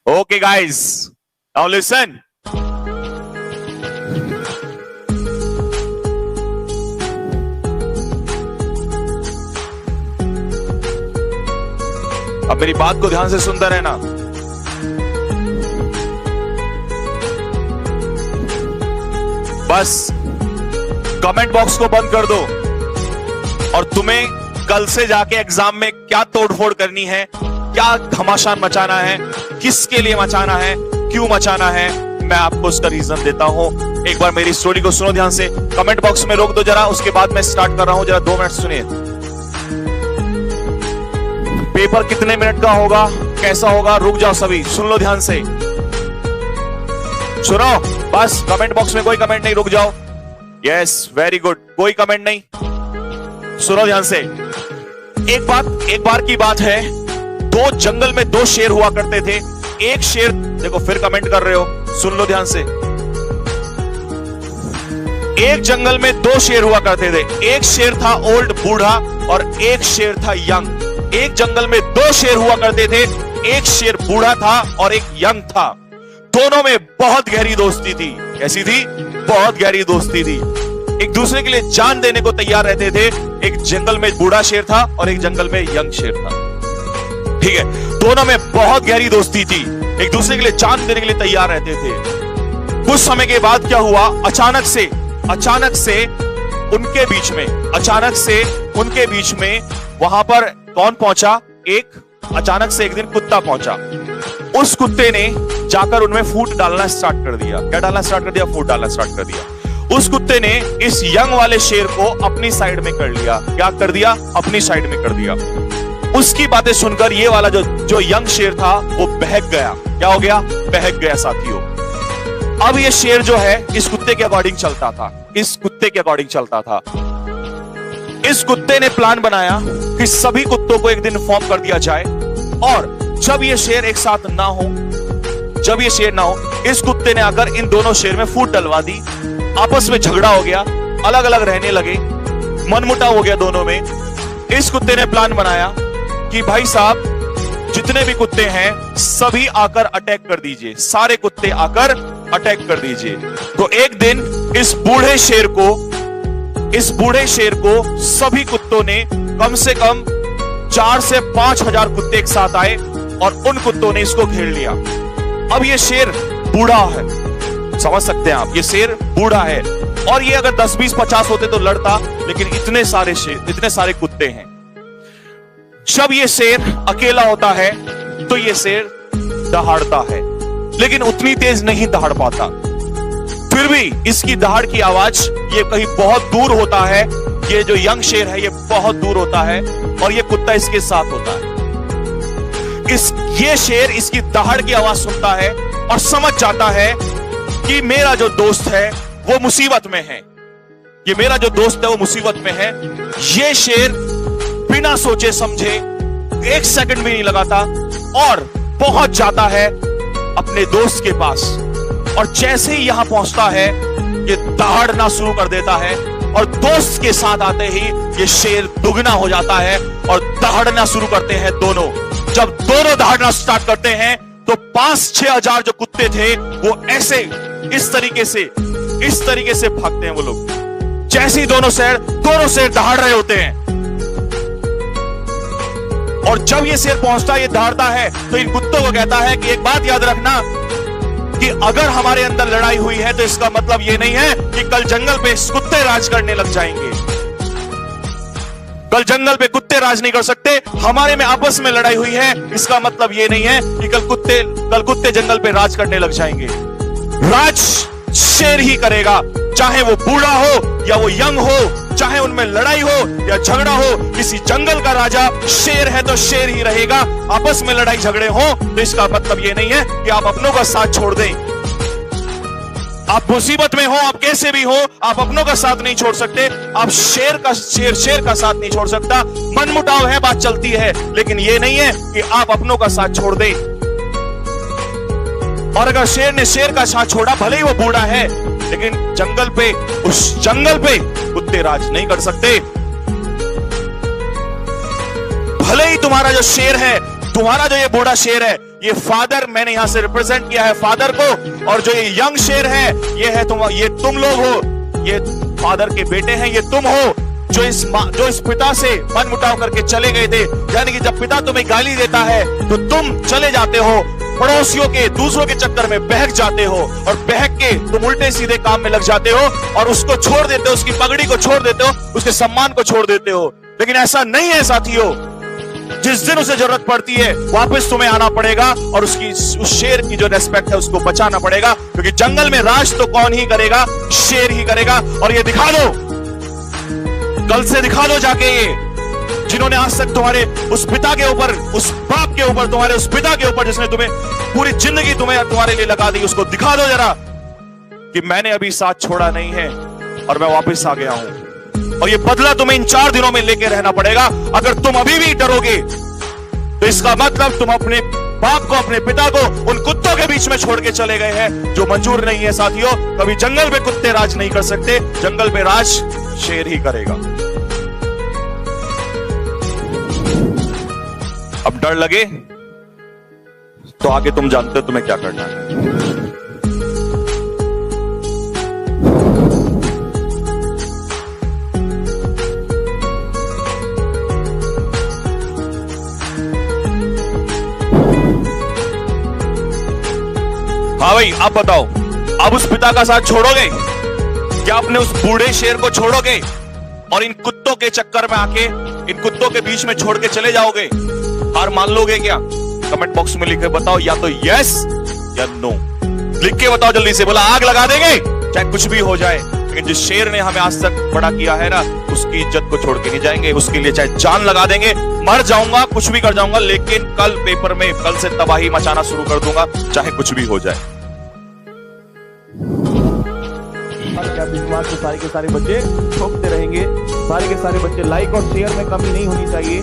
Okay, guys. Now listen. अब मेरी बात को ध्यान से सुनता रहना। बस कमेंट बॉक्स को बंद कर दो और तुम्हें कल से जाके एग्जाम में क्या तोड़फोड़ करनी है, क्या घमासान मचाना है, किसके लिए मचाना है, क्यों मचाना है, मैं आपको उसका रीजन देता हूं। एक बार मेरी स्टोरी को सुनो ध्यान से। कमेंट बॉक्स में रोक दो जरा, उसके बाद मैं स्टार्ट कर रहा हूं। जरा 2 मिनट सुनिए। पेपर कितने मिनट का होगा, कैसा होगा, रुक जाओ सभी, सुन लो ध्यान से। सुनो बस, कमेंट बॉक्स में कोई कमेंट नहीं, रुक जाओ। यस, वेरी गुड, कोई कमेंट नहीं। सुनो ध्यान से। एक बार की बात है, जंगल में 2 शेर हुआ करते थे। एक शेर, देखो फिर कमेंट कर रहे हो, सुन लो ध्यान से। एक जंगल में 2 शेर हुआ करते थे। एक शेर था ओल्ड बूढ़ा और एक शेर था यंग। एक जंगल में 2 शेर हुआ करते थे। एक शेर बूढ़ा था और एक यंग था। दोनों में बहुत गहरी दोस्ती थी। कैसी थी? बहुत गहरी दोस्ती थी। एक दूसरे के लिए जान देने को तैयार रहते थे। एक जंगल में बूढ़ा शेर था और एक जंगल में यंग शेर था। ठीक है, दोनों में बहुत गहरी दोस्ती थी, एक दूसरे के लिए जान देने के लिए तैयार रहते थे। कुछ समय के बाद क्या हुआ, अचानक से उनके बीच में वहां पर कौन पहुंचा? अचानक से एक दिन कुत्ता पहुंचा। उस कुत्ते ने जाकर उनमें फूड डालना स्टार्ट कर दिया। क्या डालना स्टार्ट कर दिया? फूड डालना स्टार्ट कर दिया। उस कुत्ते ने इस यंग वाले शेर को अपनी साइड में कर लिया। क्या कर दिया? अपनी साइड में कर दिया। उसकी बातें सुनकर ये वाला जो यंग शेर था वो बहक गया। क्या हो गया? बहक गया साथियों। अब ये शेर जो है इस कुत्ते के अकॉर्डिंग चलता था। इस कुत्ते ने प्लान बनाया कि सभी कुत्तों को एक दिन इन्फॉर्म कर दिया जाए और जब ये शेर एक साथ ना हो, इस कुत्ते ने आकर इन दोनों शेर में फूट डलवा दी। आपस में झगड़ा हो गया, अलग अलग रहने लगे, मनमुटाव हो गया दोनों में। इस कुत्ते ने प्लान बनाया कि भाई साहब, जितने भी कुत्ते हैं सभी आकर अटैक कर दीजिए, सारे कुत्ते आकर अटैक कर दीजिए। तो एक दिन इस बूढ़े शेर को सभी कुत्तों ने, कम से कम 4 से 5 हजार कुत्ते एक साथ आए और उन कुत्तों ने इसको घेर लिया। अब ये शेर बूढ़ा है, समझ सकते हैं आप, ये शेर बूढ़ा है और ये अगर 10, 20, 50 होते तो लड़ता, लेकिन इतने सारे कुत्ते हैं। जब ये शेर अकेला होता है तो ये शेर दहाड़ता है, लेकिन उतनी तेज नहीं दहाड़ पाता। फिर भी इसकी दहाड़ की आवाज ये कहीं बहुत दूर होता है। ये जो यंग शेर है ये बहुत दूर होता है और ये कुत्ता इसके साथ होता है। ये शेर इसकी दहाड़ की आवाज सुनता है और समझ जाता है कि मेरा जो दोस्त है वो मुसीबत में है। ये शेर बिना सोचे समझे 1 सेकंड भी नहीं लगाता और पहुंच जाता है अपने दोस्त के पास। और जैसे ही यहां पहुंचता है ये दहाड़ना शुरू कर देता है और दोस्त के साथ आते ही ये शेर दुगना हो जाता है और दहाड़ना शुरू करते हैं दोनों। जब दोनों दहाड़ना स्टार्ट करते हैं तो 5-6 हजार जो कुत्ते थे वो ऐसे इस तरीके से भागते हैं वो लोग। जैसे ही दोनों शेर दहाड़ रहे होते हैं और जब ये शेर पहुंचता है, ये दहाड़ता है, तो इन कुत्तों को कहता है कि एक बात याद रखना कि अगर हमारे अंदर लड़ाई हुई है तो इसका मतलब ये नहीं है कि कल जंगल पे कुत्ते राज करने लग जाएंगे। कल जंगल पे कुत्ते राज नहीं कर सकते। हमारे में आपस में लड़ाई हुई है, इसका मतलब ये नहीं है कि कल कुत्ते जंगल पे राज करने लग जाएंगे। राज शेर ही करेगा, चाहे वो बूढ़ा हो या वो यंग हो, चाहे उनमें लड़ाई हो या झगड़ा हो। किसी जंगल का राजा शेर है तो शेर ही रहेगा। आपस में लड़ाई झगड़े हो तो इसका मतलब ये नहीं है कि आप अपनों का साथ छोड़ दें। आप मुसीबत में हो, आप कैसे भी हो, आप अपनों का साथ नहीं छोड़ सकते। आप शेर का साथ नहीं छोड़ सकता। मनमुटाव है, बात चलती है, लेकिन ये नहीं है कि आप अपनों का साथ छोड़ दें। और अगर शेर ने शेर का साथ छोड़ा, भले ही वो बूढ़ा है, लेकिन उस जंगल पे कुत्ते राज नहीं कर सकते। भले ही तुम्हारा जो शेर है, तुम्हारा जो ये बूढ़ा शेर है, ये फादर, मैंने यहां से रिप्रेजेंट किया है फादर को, और जो ये यंग शेर है ये तुम लोग हो, ये फादर के बेटे हैं, ये तुम हो जो इस पिता से मनमुटाव करके चले गए थे। यानी कि जब पिता तुम्हें गाली देता है तो तुम चले जाते हो, पड़ोसियों के, दूसरों के चक्कर में बहक जाते हो, और बहक के तुम उल्टे सीधे काम में लग जाते हो और उसको छोड़ देते हो, उसकी पगड़ी को छोड़ देते हो, उसके सम्मान को छोड़ देते हो। लेकिन ऐसा नहीं है साथियों, जिस दिन उसे जरूरत पड़ती है वापस तुम्हें आना पड़ेगा और उस शेर की जो रेस्पेक्ट है उसको बचाना पड़ेगा, क्योंकि जंगल में राज तो कौन ही करेगा, शेर ही करेगा। और ये दिखा दो, कल से दिखा दो जाके, ये जिन्होंने आज तक तुम्हारे उस पिता के ऊपर, उस बाप के ऊपर, तुम्हारे उस पिता के ऊपर जिसने तुम्हें पूरी जिंदगी तुम्हारे लिए लगा दी, उसको दिखा दो जरा कि मैंने अभी साथ छोड़ा नहीं है और मैं वापस आ गया हूं। और ये बदला तुम्हें इन 4 दिनों में लेके रहना पड़ेगा। अगर तुम अभी भी डरोगे तो इसका मतलब तुम अपने बाप को, अपने पिता को उन कुत्तों के बीच में छोड़ के चले गए हैं, जो मंजूर नहीं है साथियों। कभी जंगल में कुत्ते राज नहीं कर सकते, जंगल में राज शेर ही करेगा। अब डर लगे तो आगे तुम जानते हो तुम्हें क्या करना है। हाँ भाई, आप बताओ, अब उस पिता का साथ छोड़ोगे क्या? अपने उस बूढ़े शेर को छोड़ोगे और इन कुत्तों के चक्कर में आके, इन कुत्तों के बीच में छोड़ के चले जाओगे? हार मान लोगे क्या? कमेंट बॉक्स में लिख के बताओ, या तो यस या नो। लिख के बताओ जल्दी से, बोला आग लगा देंगे चाहे कुछ भी हो जाए, लेकिन जिस शेर ने हमें आज तक बड़ा किया है ना, उसकी इज्जत को छोड़ के नहीं जाएंगे। उसके लिए चाहे जान लगा देंगे, मर जाऊंगा, कुछ भी कर जाऊंगा, लेकिन कल पेपर में, कल से तबाही मचाना शुरू कर दूंगा, चाहे कुछ भी हो जाए। क्या विश्वास से सारे के सारे बच्चे ठोकते रहेंगे, सारे के सारे बच्चे लाइक और शेयर में कमी नहीं होनी चाहिए।